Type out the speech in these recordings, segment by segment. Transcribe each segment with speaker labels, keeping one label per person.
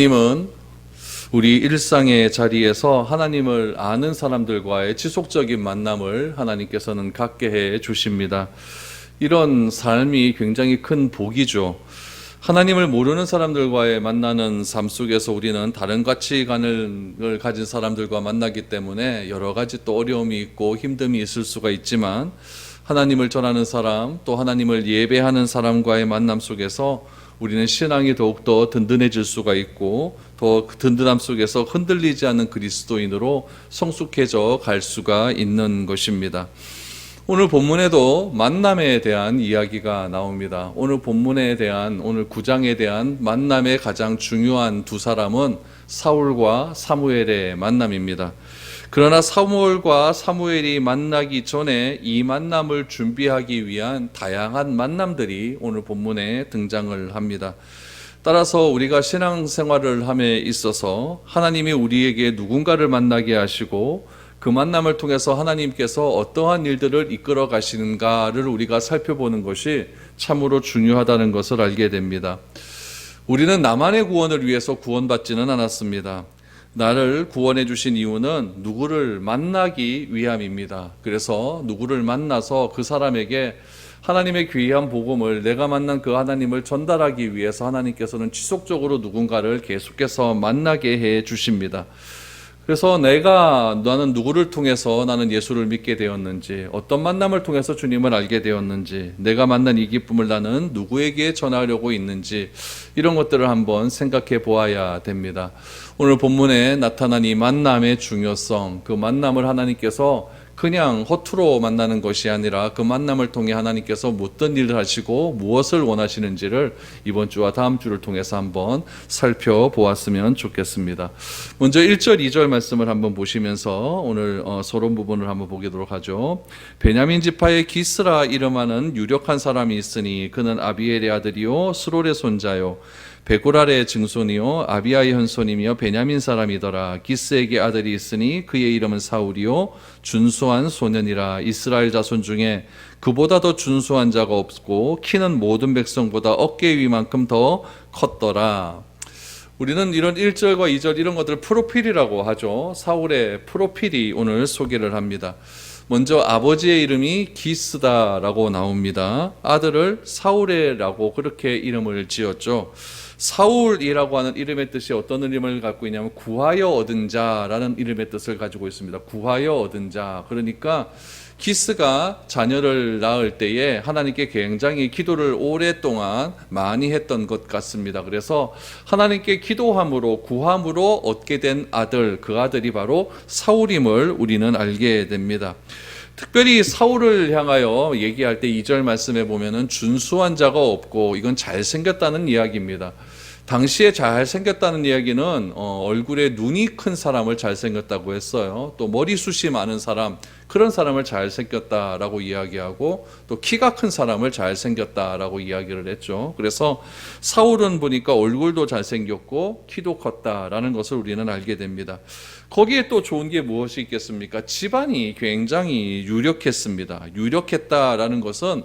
Speaker 1: 하나님은 우리 일상의 자리에서 하나님을 아는 사람들과의 지속적인 만남을 하나님께서는 갖게 해 주십니다. 이런 삶이 굉장히 큰 복이죠. 하나님을 모르는 사람들과의 만나는 삶 속에서 우리는 다른 가치관을 가진 사람들과 만나기 때문에 여러 가지 또 어려움이 있고 힘듦이 있을 수가 있지만, 하나님을 전하는 사람, 또 하나님을 예배하는 사람과의 만남 속에서 우리는 신앙이 더욱더 든든해질 수가 있고, 더 든든함 속에서 흔들리지 않는 그리스도인으로 성숙해져 갈 수가 있는 것입니다. 오늘 본문에도 만남에 대한 이야기가 나옵니다. 오늘 본문에 대한, 오늘 9장에 대한 만남의 가장 중요한 두 사람은 사울과 사무엘의 만남입니다. 그러나 사무엘과 사무엘이 만나기 전에 이 만남을 준비하기 위한 다양한 만남들이 오늘 본문에 등장을 합니다. 따라서 우리가 신앙생활을 함에 있어서 하나님이 우리에게 누군가를 만나게 하시고 그 만남을 통해서 하나님께서 어떠한 일들을 이끌어 가시는가를 우리가 살펴보는 것이 참으로 중요하다는 것을 알게 됩니다. 우리는 나만의 구원을 위해서 구원받지는 않았습니다. 나를 구원해 주신 이유는 누구를 만나기 위함입니다. 그래서 누구를 만나서 그 사람에게 하나님의 귀한 복음을, 내가 만난 그 하나님을 전달하기 위해서 하나님께서는 지속적으로 누군가를 계속해서 만나게 해 주십니다. 그래서 나는 누구를 통해서 나는 예수를 믿게 되었는지, 어떤 만남을 통해서 주님을 알게 되었는지, 내가 만난 이 기쁨을 나는 누구에게 전하려고 있는지, 이런 것들을 한번 생각해 보아야 됩니다. 오늘 본문에 나타난 이 만남의 중요성, 그 만남을 하나님께서 그냥 허투루 만나는 것이 아니라 그 만남을 통해 하나님께서 어떤 일을 하시고 무엇을 원하시는지를 이번 주와 다음 주를 통해서 한번 살펴보았으면 좋겠습니다. 먼저 1절, 2절 말씀을 한번 보시면서 오늘 서론 부분을 한번 보도록 하죠. 베냐민 지파의 기스라 이름하는 유력한 사람이 있으니 그는 아비엘의 아들이요 스롤의 손자요 베고랄의 증손이요 아비아의 현손이며 베냐민 사람이더라. 기스에게 아들이 있으니 그의 이름은 사울이요 준수한 소년이라. 이스라엘 자손 중에 그보다 더 준수한 자가 없고 키는 모든 백성보다 어깨 위만큼 더 컸더라. 우리는 이런 1절과 2절 이런 것들을 프로필이라고 하죠. 사울의 프로필이 오늘 소개를 합니다. 먼저 아버지의 이름이 기스다라고 나옵니다. 아들을 사울이라고 그렇게 이름을 지었죠. 사울이라고 하는 이름의 뜻이 어떤 의미를 갖고 있냐면 구하여 얻은 자라는 이름의 뜻을 가지고 있습니다. 구하여 얻은 자. 그러니까 기스가 자녀를 낳을 때에 하나님께 굉장히 기도를 오랫동안 많이 했던 것 같습니다. 그래서 하나님께 기도함으로 구함으로 얻게 된 아들, 그 아들이 바로 사울임을 우리는 알게 됩니다. 특별히 사울을 향하여 얘기할 때 2절 말씀에 보면은 준수한 자가 없고, 이건 잘생겼다는 이야기입니다. 당시에 잘생겼다는 이야기는 얼굴에 눈이 큰 사람을 잘생겼다고 했어요. 또 머리숱이 많은 사람, 그런 사람을 잘생겼다라고 이야기하고, 또 키가 큰 사람을 잘생겼다라고 이야기를 했죠. 그래서 사울은 보니까 얼굴도 잘생겼고 키도 컸다라는 것을 우리는 알게 됩니다. 거기에 또 좋은 게 무엇이 있겠습니까? 집안이 굉장히 유력했습니다. 유력했다라는 것은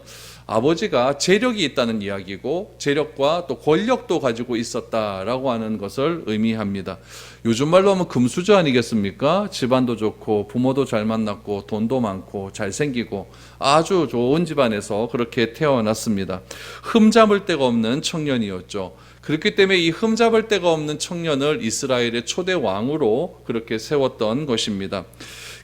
Speaker 1: 아버지가 재력이 있다는 이야기고, 재력과 또 권력도 가지고 있었다라고 하는 것을 의미합니다. 요즘 말로 하면 금수저 아니겠습니까? 집안도 좋고 부모도 잘 만났고 돈도 많고 잘생기고 아주 좋은 집안에서 그렇게 태어났습니다. 흠잡을 데가 없는 청년이었죠. 그렇기 때문에 이 흠잡을 데가 없는 청년을 이스라엘의 초대 왕으로 그렇게 세웠던 것입니다.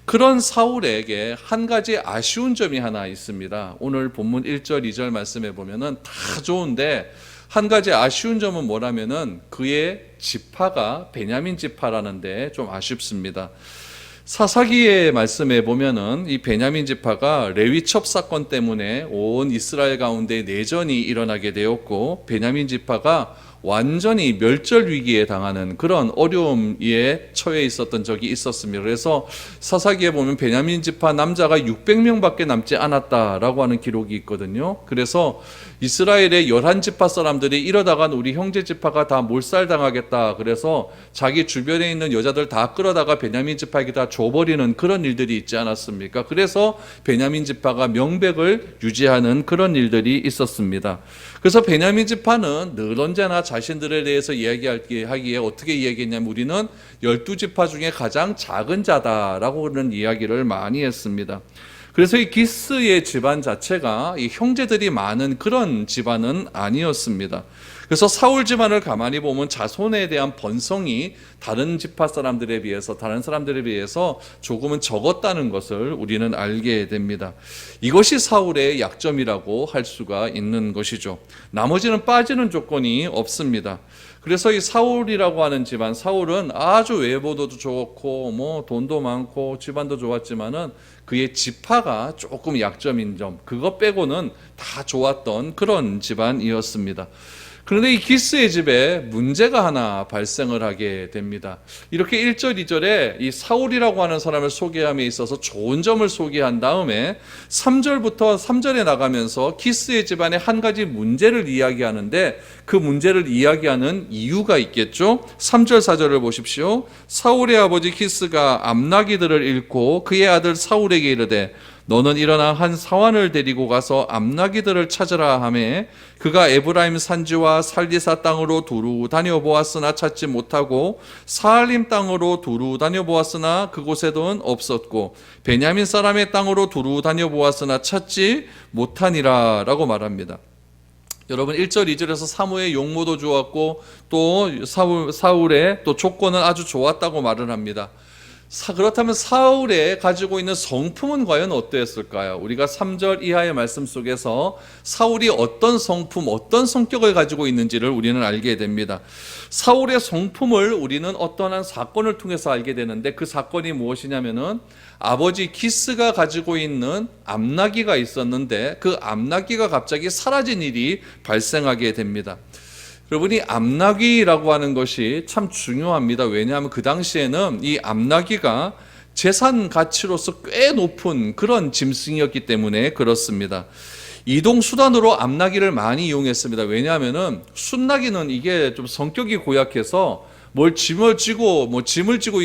Speaker 1: 그런 사울에게 한 가지 아쉬운 점이 하나 있습니다. 오늘 본문 1절, 2절 말씀에 보면은 다 좋은데 한 가지 아쉬운 점은 뭐라면은 그의 지파가 베냐민 지파라는데 좀 아쉽습니다. 사사기의 말씀에 보면은 이 베냐민 지파가 레위첩 사건 때문에 온 이스라엘 가운데 내전이 일어나게 되었고, 베냐민 지파가 완전히 멸절 위기에 당하는 그런 어려움에 처해 있었던 적이 있었습니다. 그래서 사사기에 보면 베냐민 지파 남자가 600명밖에 남지 않았다라고 하는 기록이 있거든요. 그래서 이스라엘의 11지파 사람들이 이러다간 우리 형제 지파가 다 몰살당하겠다, 그래서 자기 주변에 있는 여자들 다 끌어다가 베냐민 지파에게 다 줘버리는 그런 일들이 있지 않았습니까? 그래서 베냐민 지파가 명백을 유지하는 그런 일들이 있었습니다. 그래서 베냐민 지파는 늘 언제나 자신들에 대해서 이야기하기에 어떻게 이야기했냐면 우리는 12지파 중에 가장 작은 자다라고 그런 이야기를 많이 했습니다. 그래서 이 기스의 집안 자체가 이 형제들이 많은 그런 집안은 아니었습니다. 그래서 사울 집안을 가만히 보면 자손에 대한 번성이 다른 지파 사람들에 비해서, 다른 사람들에 비해서 조금은 적었다는 것을 우리는 알게 됩니다. 이것이 사울의 약점이라고 할 수가 있는 것이죠. 나머지는 빠지는 조건이 없습니다. 그래서 이 사울이라고 하는 집안, 사울은 아주 외모도 좋고 뭐 돈도 많고 집안도 좋았지만은 그의 지파가 조금 약점인 점, 그것 빼고는 다 좋았던 그런 집안이었습니다. 그런데 이 기스의 집에 문제가 하나 발생을 하게 됩니다. 이렇게 1절, 2절에 이 사울이라고 하는 사람을 소개함에 있어서 좋은 점을 소개한 다음에 3절부터 3절에 나가면서 기스의 집안에 한 가지 문제를 이야기하는데 그 문제를 이야기하는 이유가 있겠죠. 3절, 4절을 보십시오. 사울의 아버지 기스가 암나기들을 잃고 그의 아들 사울에게 이르되 너는 일어나 한 사환을 데리고 가서 암나기들을 찾으라 하매 그가 에브라임 산지와 살리사 땅으로 두루 다녀보았으나 찾지 못하고 사알림 땅으로 두루 다녀보았으나 그곳에는 없었고 베냐민 사람의 땅으로 두루 다녀보았으나 찾지 못하니라 라고 말합니다. 여러분 1절 2절에서 사무의 용모도 좋았고 또 사울의 또 조건은 아주 좋았다고 말을 합니다. 그렇다면 사울에 가지고 있는 성품은 과연 어떠했을까요? 우리가 3절 이하의 말씀 속에서 사울이 어떤 성품, 어떤 성격을 가지고 있는지를 우리는 알게 됩니다. 사울의 성품을 우리는 어떠한 사건을 통해서 알게 되는데 그 사건이 무엇이냐면은 아버지 기스가 가지고 있는 암나기가 있었는데 그 암나기가 갑자기 사라진 일이 발생하게 됩니다. 여러분이 암나기라고 하는 것이 참 중요합니다. 왜냐하면 그 당시에는 이 암나기가 재산 가치로서 꽤 높은 그런 짐승이었기 때문에 그렇습니다. 이동 수단으로 암나기를 많이 이용했습니다. 왜냐하면은 순나기는 이게 좀 성격이 고약해서 뭘 짐을 지고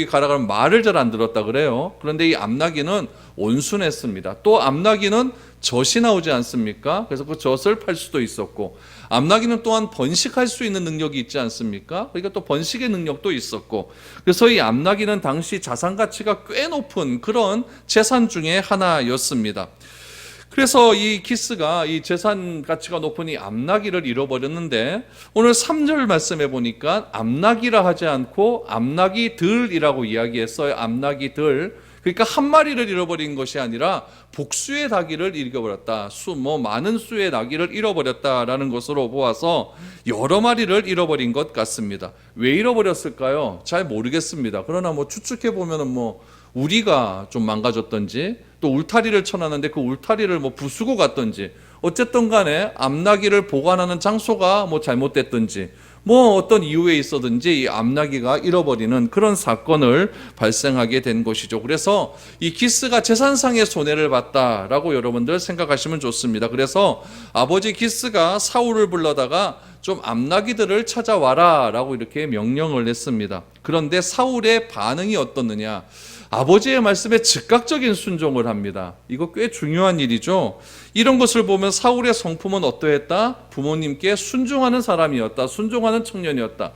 Speaker 1: 가라가면 말을 잘 안 들었다 그래요. 그런데 이 암나기는 온순했습니다. 또 암나기는 젖이 나오지 않습니까? 그래서 그 젖을 팔 수도 있었고 암나기는 또한 번식할 수 있는 능력이 있지 않습니까? 그러니까 또 번식의 능력도 있었고 그래서 이 암나기는 당시 자산 가치가 꽤 높은 그런 재산 중에 하나였습니다. 그래서 이 기스가 이 재산 가치가 높은 이 암나기를 잃어버렸는데 오늘 3절 말씀해 보니까 암나기라 하지 않고 암나기들이라고 이야기했어요. 암나기들. 그러니까 한 마리를 잃어버린 것이 아니라 복수의 나귀를 잃어버렸다. 많은 수의 나귀를 잃어버렸다라는 것으로 보아서 여러 마리를 잃어버린 것 같습니다. 왜 잃어버렸을까요? 잘 모르겠습니다. 그러나 추측해 보면은 우리가 좀 망가졌던지 또 울타리를 쳐놨는데 그 울타리를 부수고 갔던지 어쨌든 간에 암나기를 보관하는 장소가 잘못됐던지 어떤 이유에 있었든지 이 암나기가 잃어버리는 그런 사건을 발생하게 된 것이죠. 그래서 이 기스가 재산상의 손해를 봤다라고 여러분들 생각하시면 좋습니다. 그래서 아버지 기스가 사울을 불러다가 좀 암나기들을 찾아와라 라고 이렇게 명령을 했습니다. 그런데 사울의 반응이 어떻느냐? 아버지의 말씀에 즉각적인 순종을 합니다. 이거 꽤 중요한 일이죠. 이런 것을 보면 사울의 성품은 어떠했다? 부모님께 순종하는 사람이었다. 순종하는 청년이었다.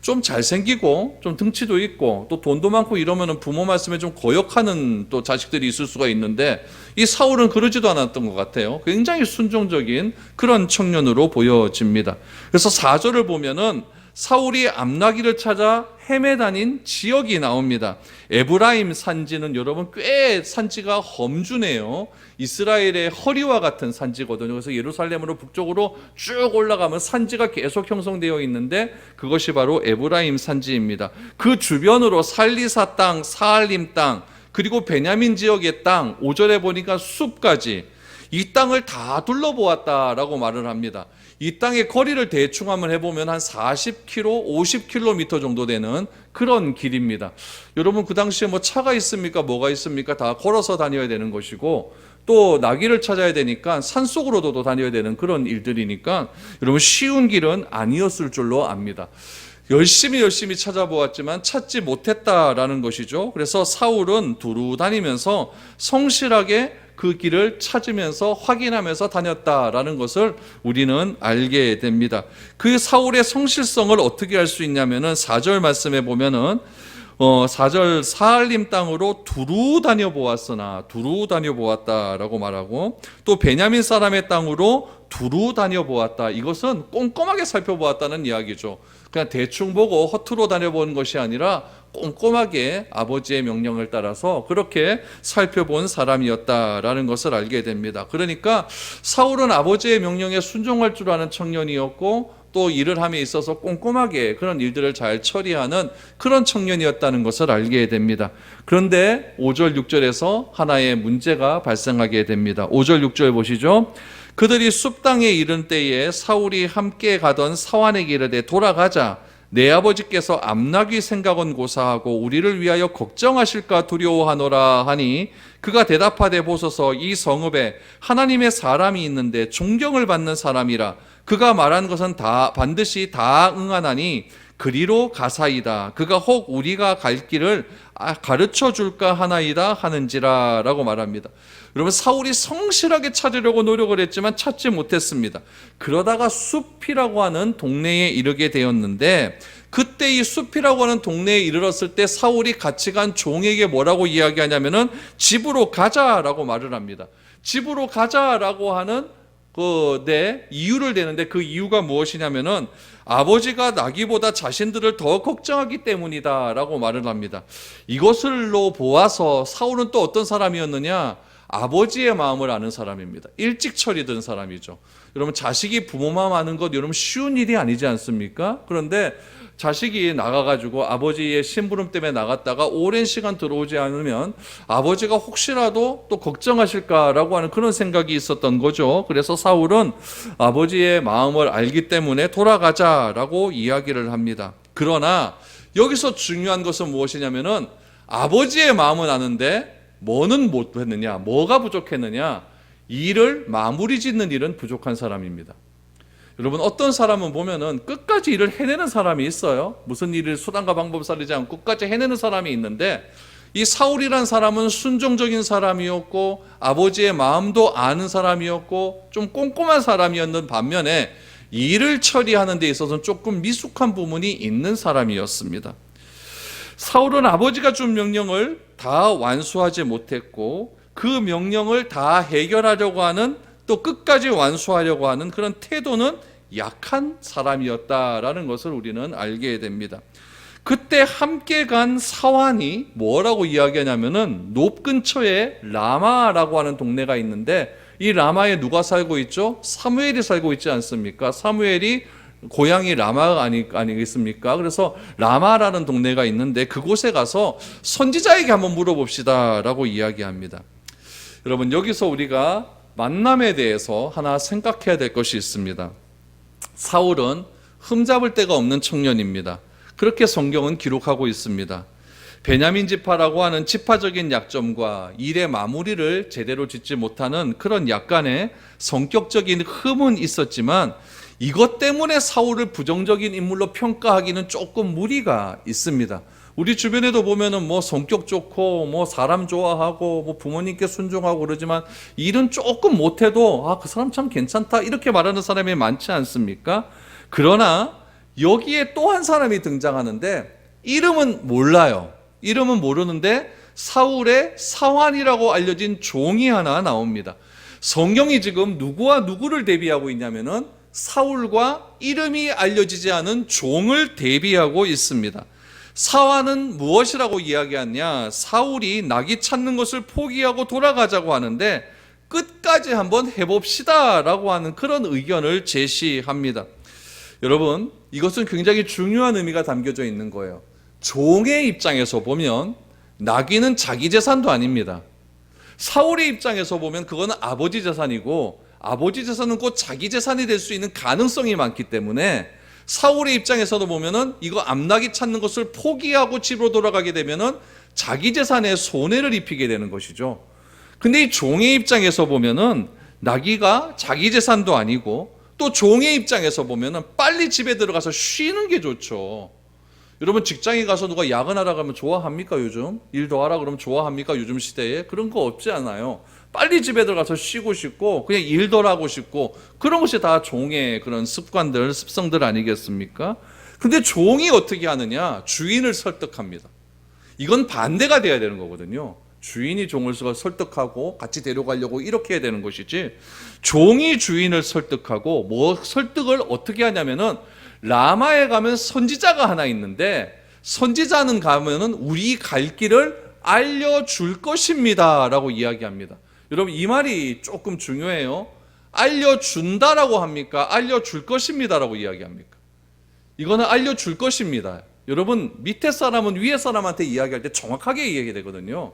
Speaker 1: 좀 잘생기고 좀 등치도 있고 또 돈도 많고 이러면 부모 말씀에 좀 거역하는 또 자식들이 있을 수가 있는데 이 사울은 그러지도 않았던 것 같아요. 굉장히 순종적인 그런 청년으로 보여집니다. 그래서 4절을 보면은 사울이 암나기를 찾아 헤매다닌 지역이 나옵니다. 에브라임 산지는 여러분 꽤 산지가 험준해요. 이스라엘의 허리와 같은 산지거든요. 그래서 예루살렘으로 북쪽으로 쭉 올라가면 산지가 계속 형성되어 있는데 그것이 바로 에브라임 산지입니다. 그 주변으로 살리사 땅, 사알림 땅, 그리고 베냐민 지역의 땅, 5절에 보니까 숲까지 이 땅을 다 둘러보았다라고 말을 합니다. 이 땅의 거리를 대충 한번 해보면 한 40km, 50km 정도 되는 그런 길입니다. 여러분 그 당시에 차가 있습니까? 뭐가 있습니까? 다 걸어서 다녀야 되는 것이고 또 나귀를 찾아야 되니까 산속으로도 다녀야 되는 그런 일들이니까 여러분 쉬운 길은 아니었을 줄로 압니다. 열심히 찾아보았지만 찾지 못했다라는 것이죠. 그래서 사울은 두루 다니면서 성실하게 그 길을 찾으면서 확인하면서 다녔다라는 것을 우리는 알게 됩니다. 그 사울의 성실성을 어떻게 알 수 있냐면은 4절 말씀에 보면은 4절 사알림 땅으로 두루 다녀보았으나 두루 다녀보았다라고 말하고, 또 베냐민 사람의 땅으로 두루 다녀보았다. 이것은 꼼꼼하게 살펴보았다는 이야기죠. 그냥 대충 보고 허투루 다녀보는 것이 아니라 꼼꼼하게 아버지의 명령을 따라서 그렇게 살펴본 사람이었다라는 것을 알게 됩니다. 그러니까 사울은 아버지의 명령에 순종할 줄 아는 청년이었고, 또 일을 함에 있어서 꼼꼼하게 그런 일들을 잘 처리하는 그런 청년이었다는 것을 알게 됩니다. 그런데 5절 6절에서 하나의 문제가 발생하게 됩니다. 5절 6절 보시죠. 그들이 숲 땅에 이른 때에 사울이 함께 가던 사환에게 이르되 돌아가자. 내 아버지께서 암나귀 생각은 고사하고 우리를 위하여 걱정하실까 두려워하노라 하니, 그가 대답하되 보소서, 이 성읍에 하나님의 사람이 있는데 존경을 받는 사람이라. 그가 말한 것은 다 반드시 다 응하나니 그리로 가사이다. 그가 혹 우리가 갈 길을 가르쳐 줄까 하나이다 하는지라 라고 말합니다. 여러분, 사울이 성실하게 찾으려고 노력을 했지만 찾지 못했습니다. 그러다가 숲이라고 하는 동네에 이르게 되었는데, 그때 이 숲이라고 하는 동네에 이르렀을 때 사울이 같이 간 종에게 뭐라고 이야기하냐면은 집으로 가자라고 말을 합니다. 집으로 가자라고 하는 이유를 대는데, 그 이유가 무엇이냐면은 아버지가 나기보다 자신들을 더 걱정하기 때문이다 라고 말을 합니다. 이것을로 보아서 사울은 또 어떤 사람이었느냐? 아버지의 마음을 아는 사람입니다. 일찍 철이 든 사람이죠. 여러분, 자식이 부모 마음 아는 것 여러분 쉬운 일이 아니지 않습니까? 그런데 자식이 나가가지고 아버지의 심부름 때문에 나갔다가 오랜 시간 들어오지 않으면 아버지가 혹시라도 또 걱정하실까라고 하는 그런 생각이 있었던 거죠. 그래서 사울은 아버지의 마음을 알기 때문에 돌아가자라고 이야기를 합니다. 그러나 여기서 중요한 것은 무엇이냐면은 아버지의 마음은 아는데 뭐는 못했느냐, 뭐가 부족했느냐? 일을 마무리 짓는 일은 부족한 사람입니다. 여러분, 어떤 사람은 보면은 끝까지 일을 해내는 사람이 있어요. 무슨 일을 수단과 방법 살리지 않고 끝까지 해내는 사람이 있는데, 이 사울이란 사람은 순종적인 사람이었고 아버지의 마음도 아는 사람이었고 좀 꼼꼼한 사람이었는 반면에 일을 처리하는 데 있어서는 조금 미숙한 부분이 있는 사람이었습니다. 사울은 아버지가 준 명령을 다 완수하지 못했고, 그 명령을 다 해결하려고 하는, 또 끝까지 완수하려고 하는 그런 태도는 약한 사람이었다라는 것을 우리는 알게 됩니다. 그때 함께 간 사환이 뭐라고 이야기하냐면은 높 근처에 라마라고 하는 동네가 있는데, 이 라마에 누가 살고 있죠? 사무엘이 살고 있지 않습니까? 사무엘이 고향이 라마가 아니겠습니까? 그래서 라마라는 동네가 있는데 그곳에 가서 선지자에게 한번 물어봅시다 라고 이야기합니다. 여러분, 여기서 우리가 만남에 대해서 하나 생각해야 될 것이 있습니다. 사울은 흠잡을 데가 없는 청년입니다. 그렇게 성경은 기록하고 있습니다. 베냐민 지파라고 하는 지파적인 약점과 일의 마무리를 제대로 짓지 못하는 그런 약간의 성격적인 흠은 있었지만, 이것 때문에 사울을 부정적인 인물로 평가하기는 조금 무리가 있습니다. 우리 주변에도 보면은 뭐 성격 좋고 뭐 사람 좋아하고 뭐 부모님께 순종하고 그러지만 일은 조금 못해도 그 사람 참 괜찮다 이렇게 말하는 사람이 많지 않습니까? 그러나 여기에 또 한 사람이 등장하는데 이름은 몰라요. 이름은 모르는데 사울의 사환이라고 알려진 종이 하나 나옵니다. 성경이 지금 누구와 누구를 대비하고 있냐면은 사울과 이름이 알려지지 않은 종을 대비하고 있습니다. 사환은 무엇이라고 이야기하냐? 사울이 나귀 찾는 것을 포기하고 돌아가자고 하는데 끝까지 한번 해봅시다 라고 하는 그런 의견을 제시합니다. 여러분, 이것은 굉장히 중요한 의미가 담겨져 있는 거예요. 종의 입장에서 보면 나귀는 자기 재산도 아닙니다. 사울의 입장에서 보면 그거는 아버지 재산이고, 아버지 재산은 곧 자기 재산이 될 수 있는 가능성이 많기 때문에 사울의 입장에서도 보면은 이거 암나귀 찾는 것을 포기하고 집으로 돌아가게 되면은 자기 재산에 손해를 입히게 되는 것이죠. 근데 이 종의 입장에서 보면은 나귀가 자기 재산도 아니고, 또 종의 입장에서 보면은 빨리 집에 들어가서 쉬는 게 좋죠. 여러분, 직장에 가서 누가 야근하라 그러면 좋아합니까? 요즘 일도 하라 그러면 좋아합니까? 요즘 시대에 그런 거 없지 않아요. 빨리 집에 들어가서 쉬고 싶고 그냥 일들 하고 싶고 그런 것이 다 종의 그런 습관들, 습성들 아니겠습니까? 근데 종이 어떻게 하느냐? 주인을 설득합니다. 이건 반대가 돼야 되는 거거든요. 주인이 종을 설득하고 같이 데려가려고 이렇게 해야 되는 것이지, 종이 주인을 설득하고 설득을 어떻게 하냐면은, 라마에 가면 선지자가 하나 있는데 선지자는 가면은 우리 갈 길을 알려줄 것입니다 라고 이야기합니다. 여러분, 이 말이 조금 중요해요. 알려준다라고 합니까? 알려줄 것입니다 라고 이야기합니까? 이거는 알려줄 것입니다. 여러분, 밑에 사람은 위에 사람한테 이야기할 때 정확하게 이야기해야 되거든요.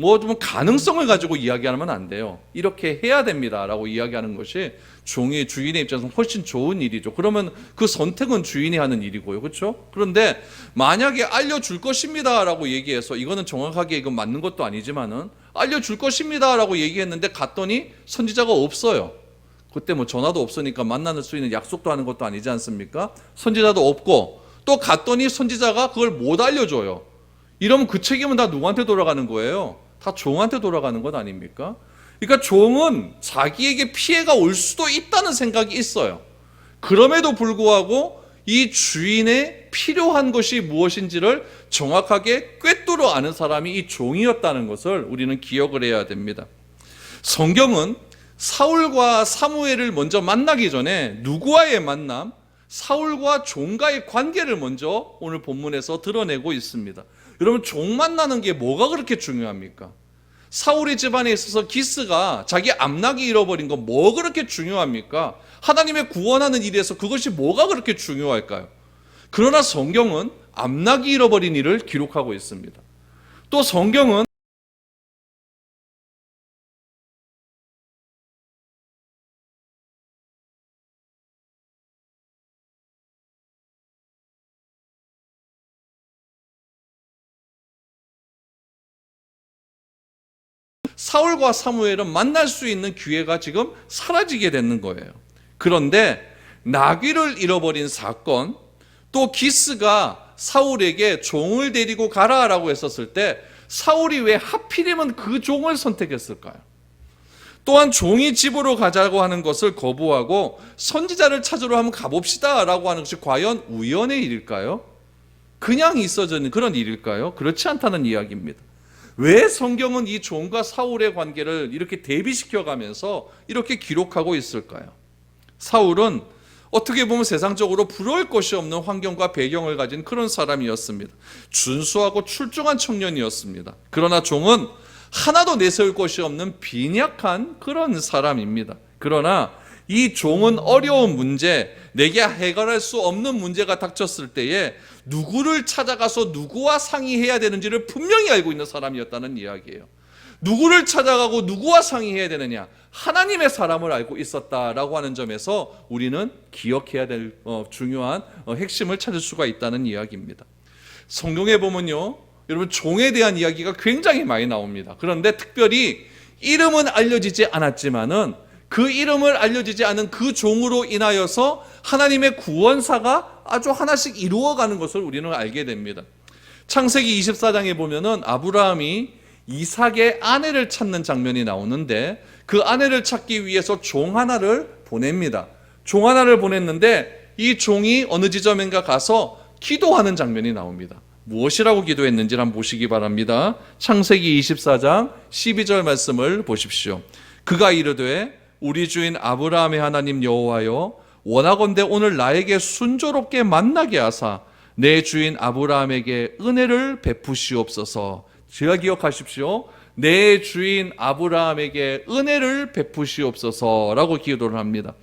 Speaker 1: 좀 가능성을 가지고 이야기하면 안 돼요. 이렇게 해야 됩니다 라고 이야기하는 것이 주인의 입장에서 훨씬 좋은 일이죠. 그러면 그 선택은 주인이 하는 일이고요. 그렇죠? 그런데 만약에 알려줄 것입니다 라고 얘기해서, 이거는 정확하게 이건 맞는 것도 아니지만은 알려줄 것입니다 라고 얘기했는데 갔더니 선지자가 없어요. 그때 전화도 없으니까 만날 수 있는 약속도 하는 것도 아니지 않습니까? 선지자도 없고 또 갔더니 선지자가 그걸 못 알려줘요. 이러면 그 책임은 다 누구한테 돌아가는 거예요? 다 종한테 돌아가는 것 아닙니까? 그러니까 종은 자기에게 피해가 올 수도 있다는 생각이 있어요. 그럼에도 불구하고 이 주인의 필요한 것이 무엇인지를 정확하게 꿰뚫어 아는 사람이 이 종이었다는 것을 우리는 기억을 해야 됩니다. 성경은 사울과 사무엘을 먼저 만나기 전에 누구와의 만남, 사울과 종과의 관계를 먼저 오늘 본문에서 드러내고 있습니다. 여러분, 종 만나는 게 뭐가 그렇게 중요합니까? 사울의 집안에 있어서 기스가 자기 암낙이 잃어버린 거 뭐 그렇게 중요합니까? 하나님의 구원하는 일에서 그것이 뭐가 그렇게 중요할까요? 그러나 성경은 암낙이 잃어버린 일을 기록하고 있습니다. 또 성경은 사울과 사무엘은 만날 수 있는 기회가 지금 사라지게 되는 거예요. 그런데 나귀를 잃어버린 사건, 또 기스가 사울에게 종을 데리고 가라라고 했었을 때 사울이 왜 하필이면 그 종을 선택했을까요? 또한 종이 집으로 가자고 하는 것을 거부하고 선지자를 찾으러 한번 가봅시다 라고 하는 것이 과연 우연의 일일까요? 그냥 있어지는 그런 일일까요? 그렇지 않다는 이야기입니다. 왜 성경은 이 종과 사울의 관계를 이렇게 대비시켜 가면서 이렇게 기록하고 있을까요? 사울은 어떻게 보면 세상적으로 부러울 것이 없는 환경과 배경을 가진 그런 사람이었습니다. 준수하고 출중한 청년이었습니다. 그러나 종은 하나도 내세울 것이 없는 빈약한 그런 사람입니다. 그러나 이 종은 어려운 문제, 내게 해결할 수 없는 문제가 닥쳤을 때에 누구를 찾아가서 누구와 상의해야 되는지를 분명히 알고 있는 사람이었다는 이야기예요. 누구를 찾아가고 누구와 상의해야 되느냐? 하나님의 사람을 알고 있었다라고 하는 점에서 우리는 기억해야 될 중요한 핵심을 찾을 수가 있다는 이야기입니다. 성경에 보면요, 여러분, 종에 대한 이야기가 굉장히 많이 나옵니다. 그런데 특별히 이름은 알려지지 않았지만은 그 이름을 알려지지 않은 그 종으로 인하여서 하나님의 구원사가 아주 하나씩 이루어가는 것을 우리는 알게 됩니다. 창세기 24장에 보면은 아브라함이 이삭의 아내를 찾는 장면이 나오는데 그 아내를 찾기 위해서 종 하나를 보냅니다. 종 하나를 보냈는데 이 종이 어느 지점인가 가서 기도하는 장면이 나옵니다. 무엇이라고 기도했는지를 한번 보시기 바랍니다. 창세기 24장 12절 말씀을 보십시오. 그가 이르되 우리 주인 아브라함의 하나님 여호와여, 원하건대 오늘 나에게 순조롭게 만나게 하사 내 주인 아브라함에게 은혜를 베푸시옵소서. 제가 기억하십시오. 내 주인 아브라함에게 은혜를 베푸시옵소서라고 기도를 합니다.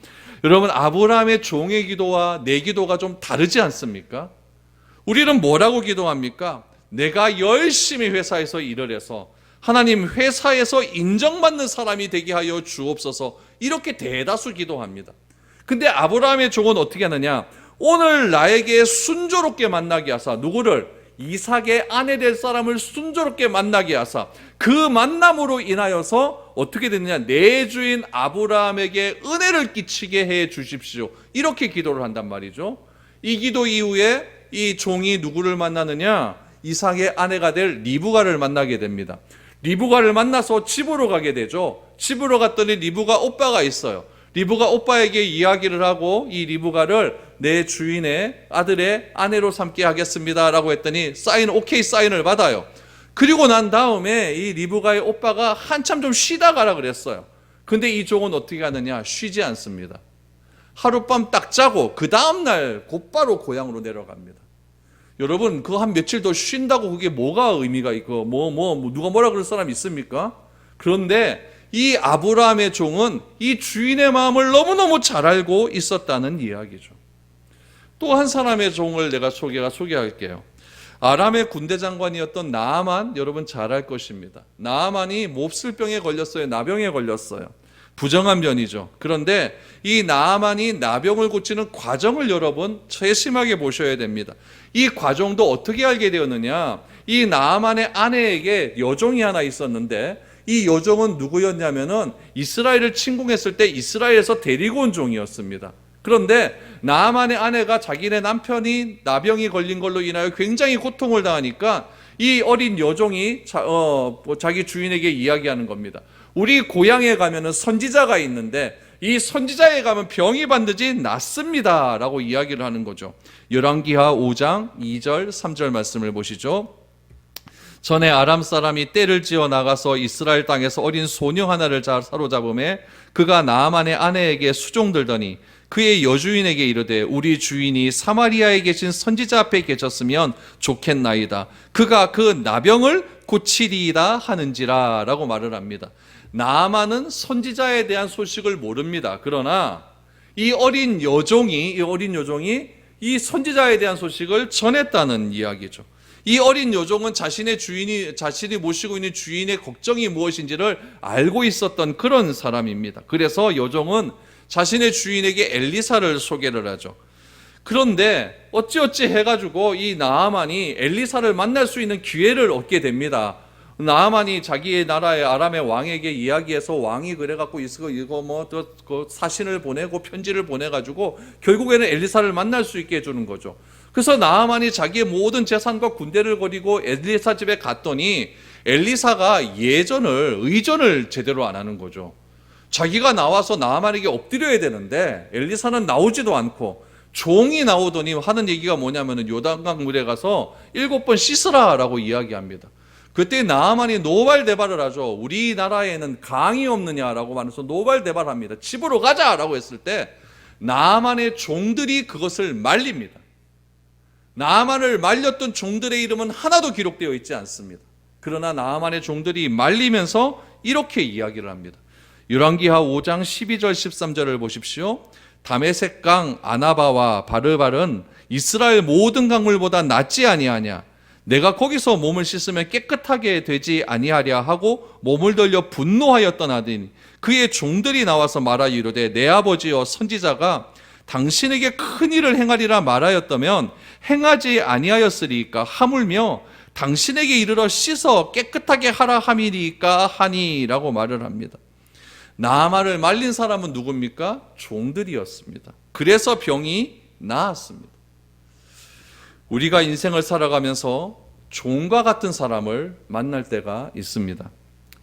Speaker 1: 여러분, 아브라함의 종의 기도와 내 기도가 좀 다르지 않습니까? 우리는 뭐라고 기도합니까? 내가 열심히 회사에서 일을 해서 하나님, 회사에서 인정받는 사람이 되게 하여 주옵소서, 이렇게 대다수 기도합니다. 근데 아브라함의 종은 어떻게 하느냐? 오늘 나에게 순조롭게 만나게 하사, 누구를? 이삭의 아내 될 사람을 순조롭게 만나게 하사, 그 만남으로 인하여서 어떻게 되느냐? 내 주인 아브라함에게 은혜를 끼치게 해 주십시오, 이렇게 기도를 한단 말이죠. 이 기도 이후에 이 종이 누구를 만나느냐? 이삭의 아내가 될 리브가를 만나게 됩니다. 리브가를 만나서 집으로 가게 되죠. 집으로 갔더니 리브가 오빠가 있어요. 리브가 오빠에게 이야기를 하고 이 리브가를 내 주인의 아들의 아내로 삼게 하겠습니다 라고 했더니 오케이 사인을 받아요. 그리고 난 다음에 이 리브가의 오빠가 한참 좀 쉬다 가라 그랬어요. 근데 이 종은 어떻게 하느냐? 쉬지 않습니다. 하룻밤 딱 자고 그 다음날 곧바로 고향으로 내려갑니다. 여러분, 그거 한 며칠 더 쉰다고 그게 뭐가 의미가 있고 누가 뭐라 그럴 사람 있습니까? 그런데 이 아브라함의 종은 이 주인의 마음을 너무너무 잘 알고 있었다는 이야기죠. 또 한 사람의 종을 내가 소개할게요. 아람의 군대 장관이었던 나아만, 여러분 잘 알 것입니다. 나아만이 몹쓸병에 걸렸어요. 나병에 걸렸어요. 부정한 변이죠. 그런데 이 나아만이 나병을 고치는 과정을 여러분 세심하게 보셔야 됩니다. 이 과정도 어떻게 알게 되었느냐? 이 나아만의 아내에게 여종이 하나 있었는데 이 여종은 누구였냐면은 이스라엘을 침공했을 때 이스라엘에서 데리고 온 종이었습니다. 그런데 나아만의 아내가 자기네 남편이 나병이 걸린 걸로 인하여 굉장히 고통을 당하니까 이 어린 여종이 자기 주인에게 이야기하는 겁니다. 우리 고향에 가면은 선지자가 있는데 이 선지자에 가면 병이 반드시 낫습니다 라고 이야기를 하는 거죠. 열왕기하 5장 2절 3절 말씀을 보시죠. 전에 아람 사람이 떼를 지어 나가서 이스라엘 땅에서 어린 소녀 하나를 사로잡음에 그가 나아만의 아내에게 수종들더니 그의 여주인에게 이르되 우리 주인이 사마리아에 계신 선지자 앞에 계셨으면 좋겠나이다. 그가 그 나병을 고치리이다 하는지라 라고 말을 합니다. 나아만은 선지자에 대한 소식을 모릅니다. 그러나 이 어린 여종이 이 선지자에 대한 소식을 전했다는 이야기죠. 이 어린 여종은 자신이 모시고 있는 주인의 걱정이 무엇인지를 알고 있었던 그런 사람입니다. 그래서 여종은 자신의 주인에게 엘리사를 소개를 하죠. 그런데 어찌어찌 해가지고 이 나아만이 엘리사를 만날 수 있는 기회를 얻게 됩니다. 나아만이 자기의 나라의 아람의 왕에게 이야기해서 왕이 그래갖고 사신을 보내고 편지를 보내가지고 결국에는 엘리사를 만날 수 있게 해주는 거죠. 그래서 나아만이 자기의 모든 재산과 군대를 버리고 엘리사 집에 갔더니 엘리사가 의전을 제대로 안 하는 거죠. 자기가 나와서 나아만에게 엎드려야 되는데 엘리사는 나오지도 않고 종이 나오더니 하는 얘기가 뭐냐면은 요단강 물에 가서 7번 씻으라 라고 이야기합니다. 그때 나아만이 노발대발을 하죠. 우리나라에는 강이 없느냐라고 말해서 노발대발합니다. 집으로 가자라고 했을 때 나아만의 종들이 그것을 말립니다. 나아만을 말렸던 종들의 이름은 하나도 기록되어 있지 않습니다. 그러나 나아만의 종들이 말리면서 이렇게 이야기를 합니다. 열왕기하 5장 12절 13절을 보십시오. 다메섹 강 아나바와 바르발은 이스라엘 모든 강물보다 낫지 아니하냐. 내가 거기서 몸을 씻으면 깨끗하게 되지 아니하랴 하고 몸을 돌려 분노하였던 아들이니 그의 종들이 나와서 말하 이르되 내 아버지여 선지자가 당신에게 큰 일을 행하리라 말하였다면 행하지 아니하였으리까 하물며 당신에게 이르러 씻어 깨끗하게 하라 함이니까 하니라고 말을 합니다. 나아만을 말린 사람은 누굽니까? 종들이었습니다. 그래서 병이 나았습니다. 우리가 인생을 살아가면서 종과 같은 사람을 만날 때가 있습니다.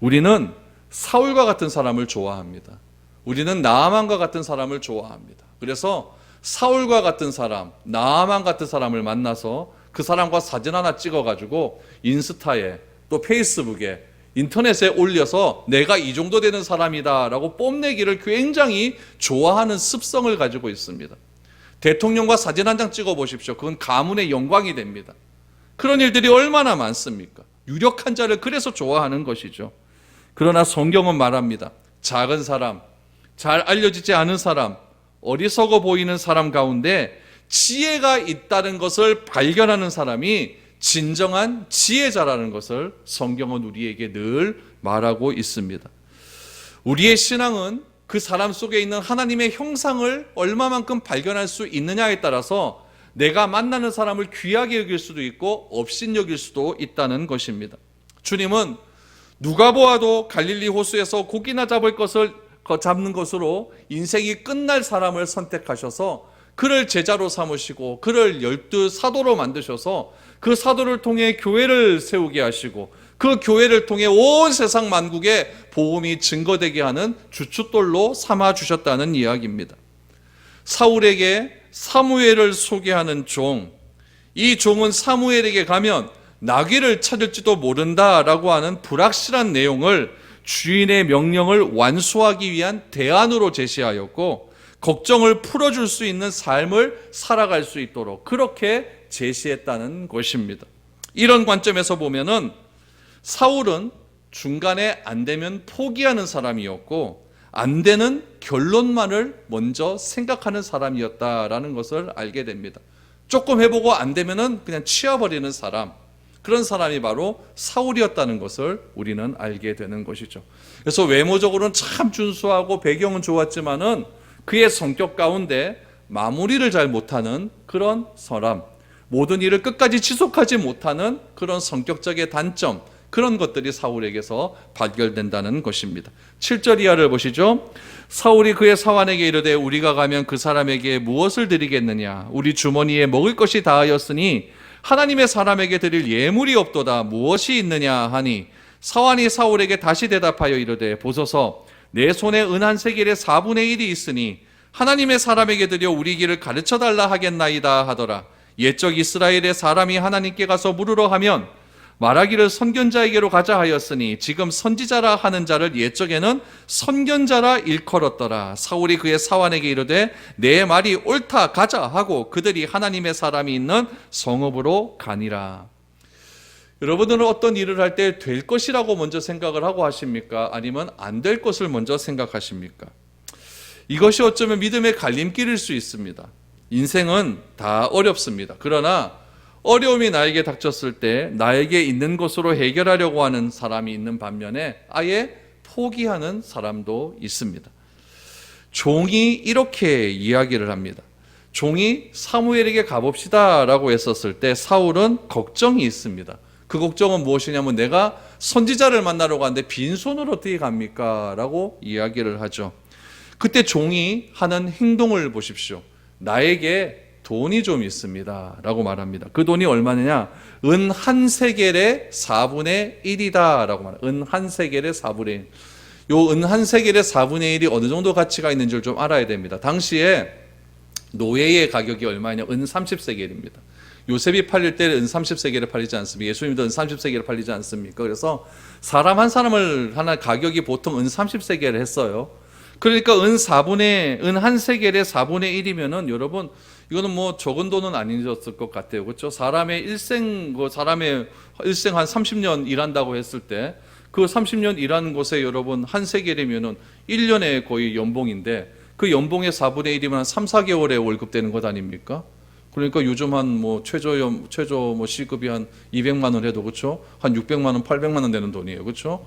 Speaker 1: 우리는 사울과 같은 사람을 좋아합니다. 우리는 나아만과 같은 사람을 좋아합니다. 그래서 사울과 같은 사람, 나아만 같은 사람을 만나서 그 사람과 사진 하나 찍어가지고 인스타에 또 페이스북에 인터넷에 올려서 내가 이 정도 되는 사람이다 라고 뽐내기를 굉장히 좋아하는 습성을 가지고 있습니다. 대통령과 사진 한 장 찍어 보십시오. 그건 가문의 영광이 됩니다. 그런 일들이 얼마나 많습니까? 유력한 자를 그래서 좋아하는 것이죠. 그러나 성경은 말합니다. 작은 사람, 잘 알려지지 않은 사람, 어리석어 보이는 사람 가운데 지혜가 있다는 것을 발견하는 사람이 진정한 지혜자라는 것을 성경은 우리에게 늘 말하고 있습니다. 우리의 신앙은 그 사람 속에 있는 하나님의 형상을 얼마만큼 발견할 수 있느냐에 따라서 내가 만나는 사람을 귀하게 여길 수도 있고 업신여길 수도 있다는 것입니다. 주님은 누가 보아도 갈릴리 호수에서 고기나 잡는 것으로 인생이 끝날 사람을 선택하셔서 그를 제자로 삼으시고 그를 12사도로 만드셔서 그 사도를 통해 교회를 세우게 하시고 그 교회를 통해 온 세상 만국에 복음이 증거되게 하는 주춧돌로 삼아 주셨다는 이야기입니다. 사울에게 사무엘을 소개하는 종, 이 종은 사무엘에게 가면 나귀를 찾을지도 모른다라고 하는 불확실한 내용을 주인의 명령을 완수하기 위한 대안으로 제시하였고, 걱정을 풀어줄 수 있는 삶을 살아갈 수 있도록 그렇게 제시했다는 것입니다. 이런 관점에서 보면은 사울은 중간에 안 되면 포기하는 사람이었고 안 되는 결론만을 먼저 생각하는 사람이었다라는 것을 알게 됩니다. 조금 해보고 안 되면은 그냥 치워버리는 사람, 그런 사람이 바로 사울이었다는 것을 우리는 알게 되는 것이죠. 그래서 외모적으로는 참 준수하고 배경은 좋았지만은 그의 성격 가운데 마무리를 잘 못하는 그런 사람, 모든 일을 끝까지 지속하지 못하는 그런 성격적인 단점, 그런 것들이 사울에게서 발견된다는 것입니다. 7절 이하를 보시죠. 사울이 그의 사환에게 이르되 우리가 가면 그 사람에게 무엇을 드리겠느냐? 우리 주머니에 먹을 것이 다하였으니 하나님의 사람에게 드릴 예물이 없도다. 무엇이 있느냐 하니, 사환이 사울에게 다시 대답하여 이르되 보소서, 내 손에 은 한 세겔의 4분의 1이 있으니 하나님의 사람에게 드려 우리 길을 가르쳐 달라 하겠나이다 하더라. 옛적 이스라엘의 사람이 하나님께 가서 물으러 하면 말하기를 선견자에게로 가자 하였으니 지금 선지자라 하는 자를 옛적에는 선견자라 일컬었더라. 사울이 그의 사환에게 이르되 내 말이 옳다, 가자 하고 그들이 하나님의 사람이 있는 성읍으로 가니라. 여러분들은 어떤 일을 할 때 될 것이라고 먼저 생각을 하고 하십니까? 아니면 안 될 것을 먼저 생각하십니까? 이것이 어쩌면 믿음의 갈림길일 수 있습니다. 인생은 다 어렵습니다. 그러나 어려움이 나에게 닥쳤을 때 나에게 있는 것으로 해결하려고 하는 사람이 있는 반면에 아예 포기하는 사람도 있습니다. 종이 이렇게 이야기를 합니다. 종이 사무엘에게 가봅시다 라고 했었을 때 사울은 걱정이 있습니다. 그 걱정은 무엇이냐면 내가 선지자를 만나러 가는데 빈손으로 어떻게 갑니까? 라고 이야기를 하죠. 그때 종이 하는 행동을 보십시오. 나에게 돈이 좀 있습니다 라고 말합니다. 그 돈이 얼마냐? 은 한 세겔의 4분의 1이다 라고 말합니다. 은 한 세겔의 4분의 1. 요 은 한 세겔의 4분의 1이 어느 정도 가치가 있는지를 좀 알아야 됩니다. 당시에 노예의 가격이 얼마냐? 은 30세겔입니다. 요셉이 팔릴 때 은 30세겔에 팔리지 않습니까? 예수님도 은 30세겔에 팔리지 않습니까? 그래서 사람 한 사람을 하나 가격이 보통 은 30세겔을 했어요. 그러니까 은 한 세겔의 4분의 1이면은 여러분 이거는 뭐 적은 돈은 아니었을 것 같아요. 그렇죠? 사람의 일생 한 30년 일한다고 했을 때 그 30년 일하는 곳에 여러분 한 세겔이면은 1년에 거의 연봉인데 그 연봉의 4분의 1이면 한 3, 4개월에 월급 되는 것 아닙니까? 그러니까 요즘 한 뭐 최저 뭐 시급이 한 200만 원 해도 그렇죠? 한 600만 원, 800만 원 되는 돈이에요. 그렇죠?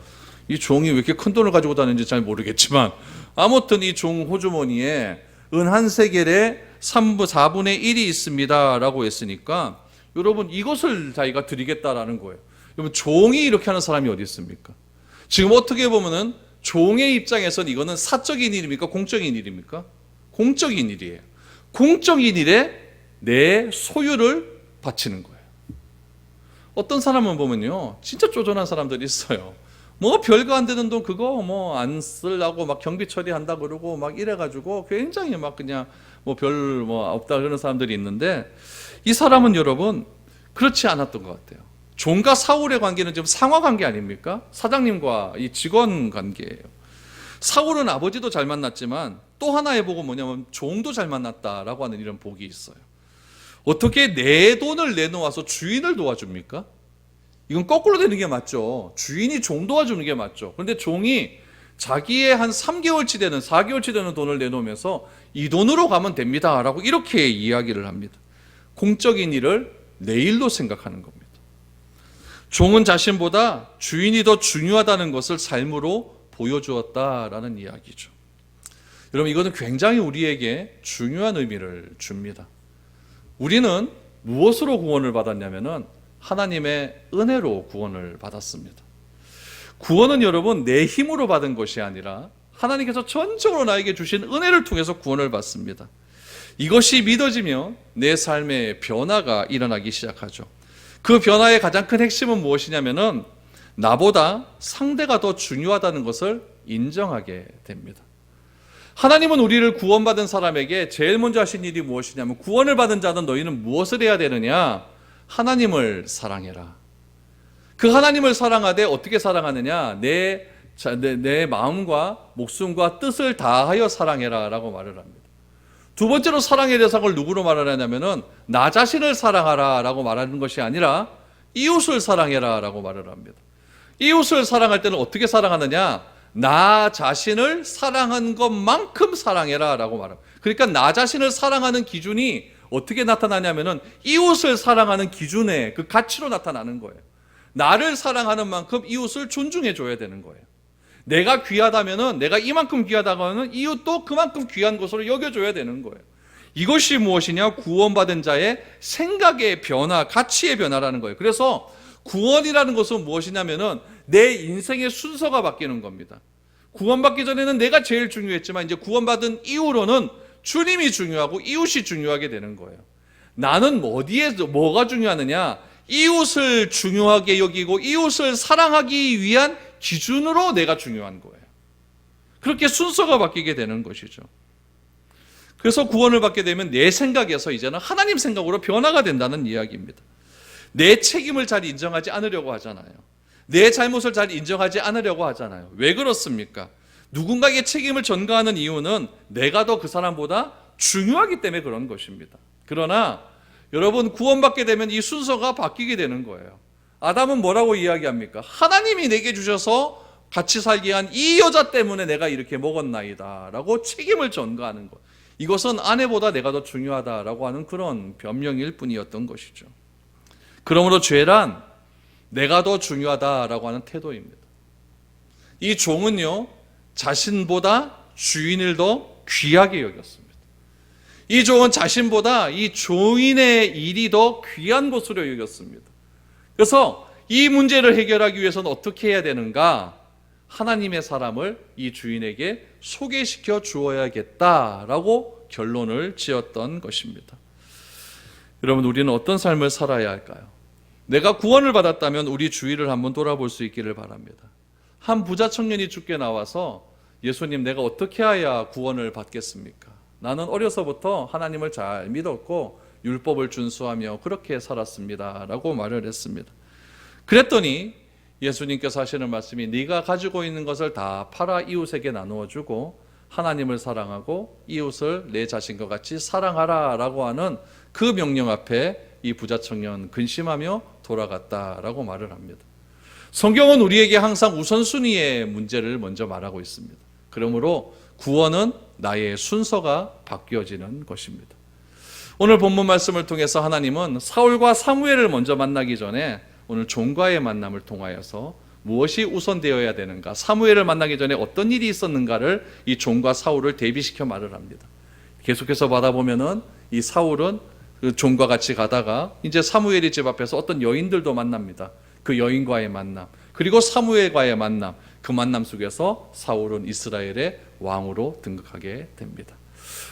Speaker 1: 이 종이 왜 이렇게 큰 돈을 가지고 다니는지 잘 모르겠지만 아무튼 이 종 호주머니에 은 한 세겔의 4분의 1이 있습니다 라고 했으니까 여러분 이것을 자기가 드리겠다라는 거예요. 여러분 종이 이렇게 하는 사람이 어디 있습니까? 지금 어떻게 보면은 종의 입장에서는 이거는 사적인 일입니까? 공적인 일입니까? 공적인 일이에요. 공적인 일에 내 소유를 바치는 거예요. 어떤 사람은 보면요 진짜 쪼잔한 사람들이 있어요. 뭐 별거 안 되는 돈 그거 뭐 안 쓰려고 막 경비 처리한다 그러고 막 이래가지고 굉장히 막 그냥 뭐 별 뭐 없다 그러는 사람들이 있는데 이 사람은 여러분 그렇지 않았던 것 같아요. 종과 사울의 관계는 지금 상하 관계 아닙니까? 사장님과 이 직원 관계예요. 사울은 아버지도 잘 만났지만 또 하나의 복은 뭐냐면 종도 잘 만났다라고 하는 이런 복이 있어요. 어떻게 내 돈을 내놓아서 주인을 도와줍니까? 이건 거꾸로 되는 게 맞죠. 주인이 종 도와주는 게 맞죠. 그런데 종이 자기의 한 3개월치 되는 4개월치 되는 돈을 내놓으면서 이 돈으로 가면 됩니다 라고 이렇게 이야기를 합니다. 공적인 일을 내 일로 생각하는 겁니다. 종은 자신보다 주인이 더 중요하다는 것을 삶으로 보여주었다라는 이야기죠. 여러분 이거는 굉장히 우리에게 중요한 의미를 줍니다. 우리는 무엇으로 구원을 받았냐면은 하나님의 은혜로 구원을 받았습니다. 구원은 여러분 내 힘으로 받은 것이 아니라 하나님께서 전적으로 나에게 주신 은혜를 통해서 구원을 받습니다. 이것이 믿어지면 내 삶의 변화가 일어나기 시작하죠. 그 변화의 가장 큰 핵심은 무엇이냐면은 나보다 상대가 더 중요하다는 것을 인정하게 됩니다. 하나님은 우리를 구원받은 사람에게 제일 먼저 하신 일이 무엇이냐면 구원을 받은 자는 너희는 무엇을 해야 되느냐? 하나님을 사랑해라. 그 하나님을 사랑하되 어떻게 사랑하느냐? 내 마음과 목숨과 뜻을 다하여 사랑해라 라고 말을 합니다. 두 번째로 사랑의 대상을 누구로 말을 하냐면은 나 자신을 사랑하라 라고 말하는 것이 아니라 이웃을 사랑해라 라고 말을 합니다. 이웃을 사랑할 때는 어떻게 사랑하느냐? 나 자신을 사랑한 것만큼 사랑해라 라고 말합니다. 그러니까 나 자신을 사랑하는 기준이 어떻게 나타나냐면은 이웃을 사랑하는 기준의 그 가치로 나타나는 거예요. 나를 사랑하는 만큼 이웃을 존중해 줘야 되는 거예요. 내가 귀하다면은 내가 이만큼 귀하다면은 이웃도 그만큼 귀한 것으로 여겨줘야 되는 거예요. 이것이 무엇이냐? 구원받은 자의 생각의 변화, 가치의 변화라는 거예요. 그래서 구원이라는 것은 무엇이냐면은 내 인생의 순서가 바뀌는 겁니다. 구원받기 전에는 내가 제일 중요했지만 이제 구원받은 이후로는 주님이 중요하고 이웃이 중요하게 되는 거예요. 나는 어디에 뭐가 중요하느냐? 이웃을 중요하게 여기고 이웃을 사랑하기 위한 기준으로 내가 중요한 거예요. 그렇게 순서가 바뀌게 되는 것이죠. 그래서 구원을 받게 되면 내 생각에서 이제는 하나님 생각으로 변화가 된다는 이야기입니다. 내 책임을 잘 인정하지 않으려고 하잖아요. 내 잘못을 잘 인정하지 않으려고 하잖아요. 왜 그렇습니까? 누군가에게 책임을 전가하는 이유는 내가 더 그 사람보다 중요하기 때문에 그런 것입니다. 그러나 여러분 구원받게 되면 이 순서가 바뀌게 되는 거예요. 아담은 뭐라고 이야기합니까? 하나님이 내게 주셔서 같이 살게 한 이 여자 때문에 내가 이렇게 먹었나이다 라고 책임을 전가하는 것. 이것은 아내보다 내가 더 중요하다라고 하는 그런 변명일 뿐이었던 것이죠. 그러므로 죄란 내가 더 중요하다라고 하는 태도입니다. 이 종은요 자신보다 주인을 더 귀하게 여겼습니다. 이 종은 자신보다 이 주인의 일이 더 귀한 것으로 여겼습니다. 그래서 이 문제를 해결하기 위해서는 어떻게 해야 되는가? 하나님의 사람을 이 주인에게 소개시켜 주어야겠다라고 결론을 지었던 것입니다. 여러분, 우리는 어떤 삶을 살아야 할까요? 내가 구원을 받았다면 우리 주위를 한번 돌아볼 수 있기를 바랍니다. 한 부자 청년이 죽게 나와서 예수님, 내가 어떻게 해야 구원을 받겠습니까? 나는 어려서부터 하나님을 잘 믿었고 율법을 준수하며 그렇게 살았습니다 라고 말을 했습니다. 그랬더니 예수님께서 하시는 말씀이 네가 가지고 있는 것을 다 팔아 이웃에게 나누어 주고 하나님을 사랑하고 이웃을 내 자신과 같이 사랑하라 라고 하는 그 명령 앞에 이 부자 청년 근심하며 돌아갔다라고 말을 합니다. 성경은 우리에게 항상 우선순위의 문제를 먼저 말하고 있습니다. 그러므로 구원은 나의 순서가 바뀌어지는 것입니다. 오늘 본문 말씀을 통해서 하나님은 사울과 사무엘을 먼저 만나기 전에 오늘 종과의 만남을 통하여서 무엇이 우선되어야 되는가, 사무엘을 만나기 전에 어떤 일이 있었는가를 이 종과 사울을 대비시켜 말을 합니다. 계속해서 받아보면은 이 사울은 그 종과 같이 가다가 이제 사무엘의 집 앞에서 어떤 여인들도 만납니다. 그 여인과의 만남, 그리고 사무엘과의 만남, 그 만남 속에서 사울은 이스라엘의 왕으로 등극하게 됩니다.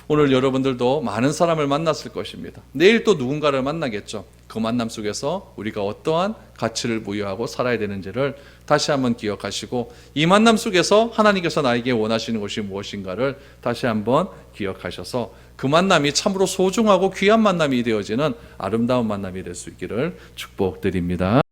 Speaker 1: 오늘 여러분들도 많은 사람을 만났을 것입니다. 내일 또 누군가를 만나겠죠. 그 만남 속에서 우리가 어떠한 가치를 부여하고 살아야 되는지를 다시 한번 기억하시고, 이 만남 속에서 하나님께서 나에게 원하시는 것이 무엇인가를 다시 한번 기억하셔서 그 만남이 참으로 소중하고 귀한 만남이 되어지는 아름다운 만남이 될 수 있기를 축복드립니다.